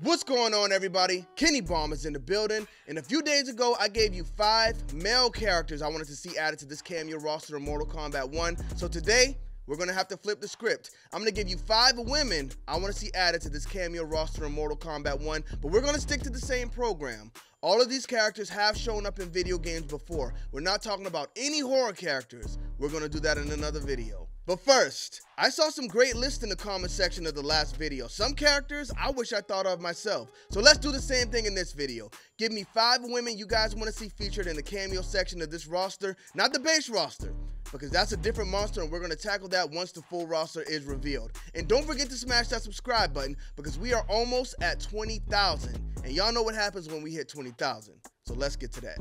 What's going on, everybody? Kenny Bomb is in the building, and a few days ago I gave you 5 male characters I wanted to see added to this cameo roster of Mortal Kombat 1. So today we're gonna have to flip the script. I'm gonna give you 5 women I want to see added to this cameo roster of Mortal Kombat 1, but we're gonna stick to the same program. All of these characters have shown up in video games before. We're not talking about any horror characters. We're gonna do that in another video. But first, I saw some great lists in the comment section of the last video. Some characters I wish I thought of myself. So let's do the same thing in this video. Give me 5 women you guys want to see featured in the cameo section of this roster, not the base roster, because that's a different monster and we're going to tackle that once the full roster is revealed. And don't forget to smash that subscribe button because we are almost at 20,000. And y'all know what happens when we hit 20,000. So let's get to that.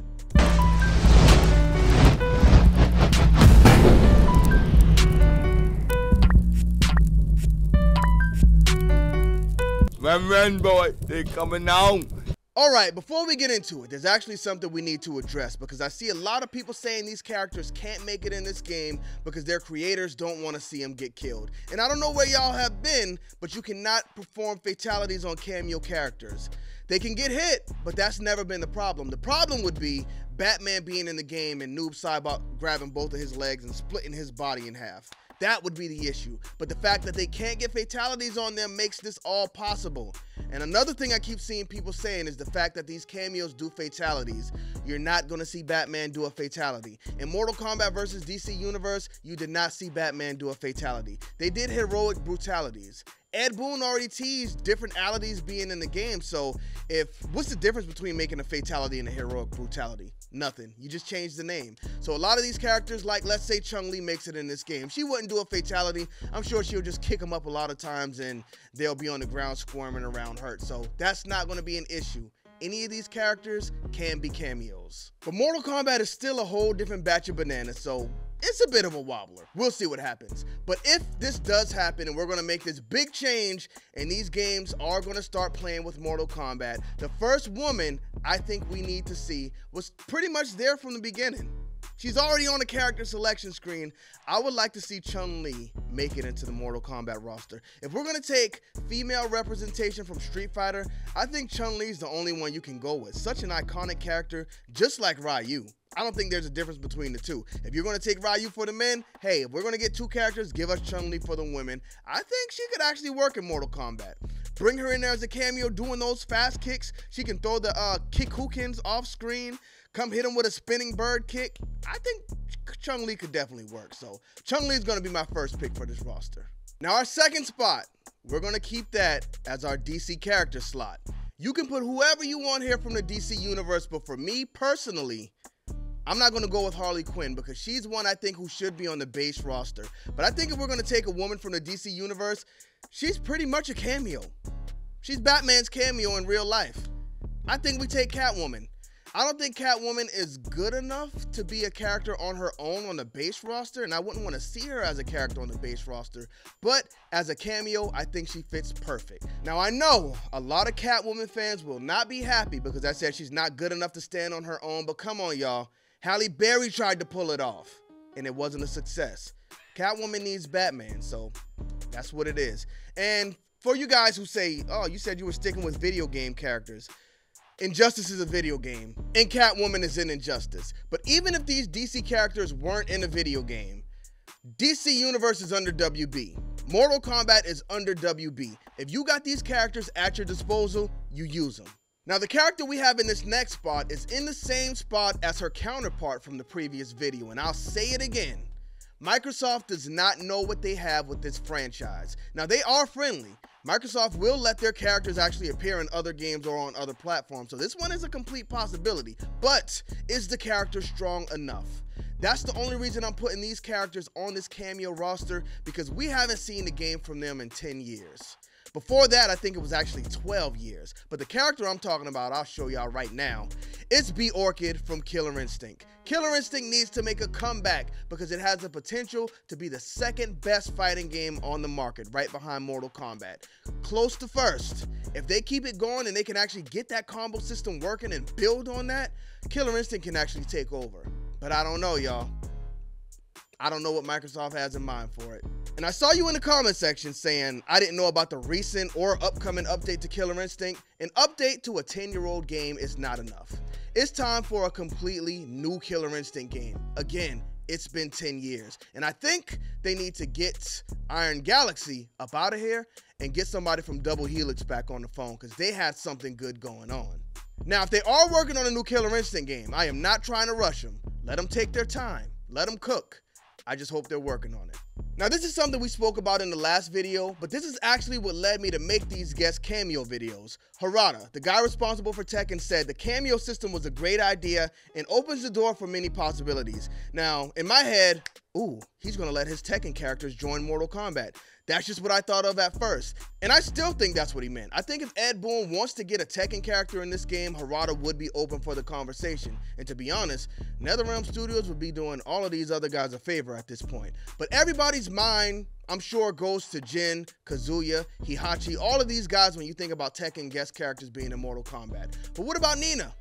Man, boy, they coming on. Alright, before we get into it, there's actually something we need to address because I see a lot of people saying these characters can't make it in this game because their creators don't want to see them get killed. And I don't know where y'all have been, but you cannot perform fatalities on cameo characters. They can get hit, but that's never been the problem. The problem would be Batman being in the game and Noob Saibot grabbing both of his legs and splitting his body in half. That would be the issue. But the fact that they can't get fatalities on them makes this all possible. And another thing I keep seeing people saying is the fact that these cameos do fatalities. You're not going to see Batman do a fatality. In Mortal Kombat vs. DC Universe, you did not see Batman do a fatality. They did heroic brutalities. Ed Boon already teased different alities being in the game, so what's the difference between making a fatality and a heroic brutality? Nothing. You just change the name. So a lot of these characters, like let's say Chun-Li makes it in this game, she wouldn't do a fatality. I'm sure she'll just kick them up a lot of times and they'll be on the ground squirming around hurt. So that's not going to be an issue. Any of these characters can be cameos. But Mortal Kombat is still a whole different batch of bananas, so it's a bit of a wobbler. We'll see what happens. But if this does happen and we're going to make this big change and these games are going to start playing with Mortal Kombat, the first woman I think we need to see was pretty much there from the beginning. She's already on the character selection screen. I would like to see Chun-Li make it into the Mortal Kombat roster. If we're going to take female representation from Street Fighter, I think Chun-Li is the only one you can go with. Such an iconic character, just like Ryu. I don't think there's a difference between the two. If you're going to take Ryu for the men, hey, if we're going to get 2 characters, give us Chun-Li for the women. I think she could actually work in Mortal Kombat. Bring her in there as a cameo doing those fast kicks. She can throw the kick-hookins off screen. Come hit him with a spinning bird kick. I think Chun-Li could definitely work. So Chun-Li is going to be my first pick for this roster. Now our second spot, we're going to keep that as our DC character slot. You can put whoever you want here from the DC universe, but for me personally, I'm not going to go with Harley Quinn because she's one I think who should be on the base roster. But I think if we're going to take a woman from the DC universe, she's pretty much a cameo. She's Batman's cameo in real life. I think we take Catwoman. I don't think Catwoman is good enough to be a character on her own on the base roster, and I wouldn't want to see her as a character on the base roster, but as a cameo, I think she fits perfect. Now, I know a lot of Catwoman fans will not be happy because I said she's not good enough to stand on her own, but come on, y'all. Halle Berry tried to pull it off, and it wasn't a success. Catwoman needs Batman, so that's what it is. And for you guys who say, oh, you said you were sticking with video game characters, Injustice is a video game, and Catwoman is in Injustice. But even if these DC characters weren't in a video game, DC Universe is under WB. Mortal Kombat is under WB. If you got these characters at your disposal, you use them. Now the character we have in this next spot is in the same spot as her counterpart from the previous video, and I'll say it again. Microsoft does not know what they have with this franchise. Now they are friendly. Microsoft will let their characters actually appear in other games or on other platforms, so this one is a complete possibility. But is the character strong enough? That's the only reason I'm putting these characters on this cameo roster, because we haven't seen the game from them in 10 years. Before that, I think it was actually 12 years. But the character I'm talking about, I'll show y'all right now. It's B. Orchid from Killer Instinct. Killer Instinct needs to make a comeback because it has the potential to be the second best fighting game on the market, right behind Mortal Kombat. Close to first. If they keep it going and they can actually get that combo system working and build on that, Killer Instinct can actually take over. But I don't know, y'all. I don't know what Microsoft has in mind for it. And I saw you in the comment section saying I didn't know about the recent or upcoming update to Killer Instinct. An update to a 10-year-old game is not enough. It's time for a completely new Killer Instinct game. Again, it's been 10 years. And I think they need to get Iron Galaxy up out of here and get somebody from Double Helix back on the phone, because they had something good going on. Now, if they are working on a new Killer Instinct game, I am not trying to rush them. Let them take their time. Let them cook. I just hope they're working on it. Now, this is something we spoke about in the last video, but this is actually what led me to make these guest cameo videos. Harada, the guy responsible for Tekken, said the cameo system was a great idea and opens the door for many possibilities. Now, in my head, ooh, he's gonna let his Tekken characters join Mortal Kombat. That's just what I thought of at first. And I still think that's what he meant. I think if Ed Boon wants to get a Tekken character in this game, Harada would be open for the conversation. And to be honest, Netherrealm Studios would be doing all of these other guys a favor at this point. But everybody's mind, I'm sure, goes to Jin, Kazuya, Heihachi, all of these guys when you think about Tekken guest characters being in Mortal Kombat. But what about Nina?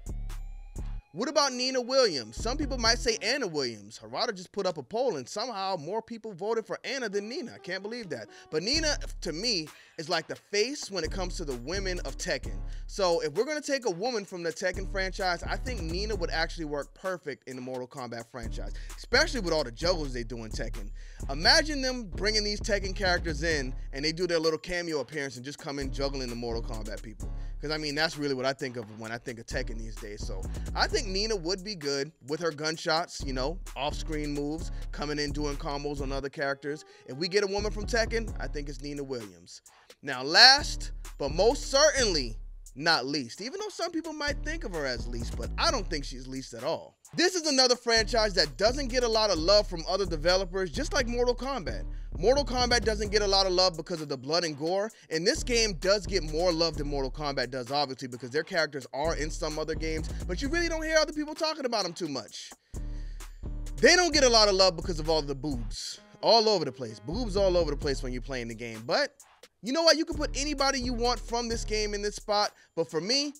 What about Nina Williams? Some people might say Anna Williams. Harada just put up a poll and somehow more people voted for Anna than Nina. I can't believe that. But Nina, to me, is like the face when it comes to the women of Tekken. So if we're going to take a woman from the Tekken franchise, I think Nina would actually work perfect in the Mortal Kombat franchise, especially with all the juggles they do in Tekken. Imagine them bringing these Tekken characters in and they do their little cameo appearance and just come in juggling the Mortal Kombat people. Because, I mean, that's really what I think of when I think of Tekken these days. So I think Nina would be good with her gunshots, you know, off-screen moves, coming in doing combos on other characters. If we get a woman from Tekken, I think it's Nina Williams. Now, last, but most certainly not least, even though some people might think of her as least, but I don't think she's least at all. This is another franchise that doesn't get a lot of love from other developers, just like Mortal Kombat. Mortal Kombat doesn't get a lot of love because of the blood and gore, and this game does get more love than Mortal Kombat does, obviously, because their characters are in some other games, but you really don't hear other people talking about them too much. They don't get a lot of love because of all the boobs all over the place. Boobs all over the place when you're playing the game, but you know what? You can put anybody you want from this game in this spot, but for me,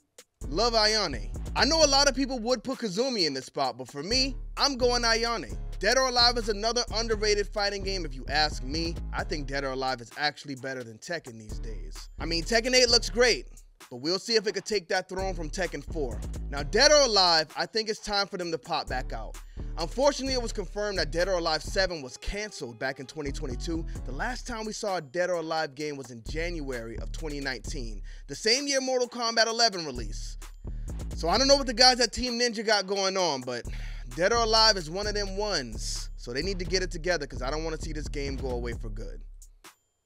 love Ayane. I know a lot of people would put Kazumi in this spot, but for me, I'm going Ayane. Dead or Alive is another underrated fighting game if you ask me. I think Dead or Alive is actually better than Tekken these days. I mean, Tekken 8 looks great, but we'll see if it could take that throne from Tekken 4. Now, Dead or Alive, I think it's time for them to pop back out. Unfortunately, it was confirmed that Dead or Alive 7 was canceled back in 2022. The last time we saw a Dead or Alive game was in January of 2019, the same year Mortal Kombat 11 released. So I don't know what the guys at Team Ninja got going on, but Dead or Alive is one of them ones. So they need to get it together because I don't want to see this game go away for good.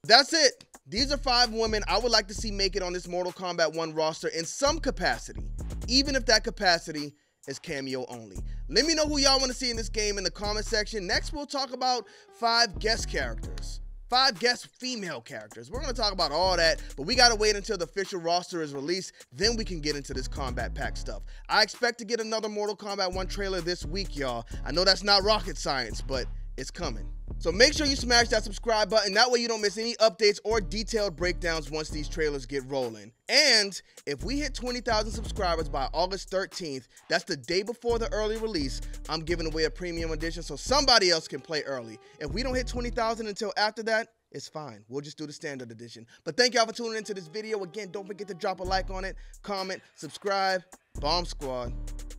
That's it. These are 5 women I would like to see make it on this Mortal Kombat 1 roster in some capacity, even if that capacity is cameo only. Let me know who y'all want to see in this game in the comment section. Next, we'll talk about 5 guest characters. 5 guest female characters. We're going to talk about all that, but we got to wait until the official roster is released. Then we can get into this combat pack stuff. I expect to get another Mortal Kombat 1 trailer this week, y'all. I know that's not rocket science, but it's coming. So make sure you smash that subscribe button. That way you don't miss any updates or detailed breakdowns once these trailers get rolling. And if we hit 20,000 subscribers by August 13th, that's the day before the early release, I'm giving away a premium edition so somebody else can play early. If we don't hit 20,000 until after that, it's fine. We'll just do the standard edition. But thank y'all for tuning into this video. Again, don't forget to drop a like on it, comment, subscribe. Bomb Squad.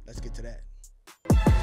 Let's get to that.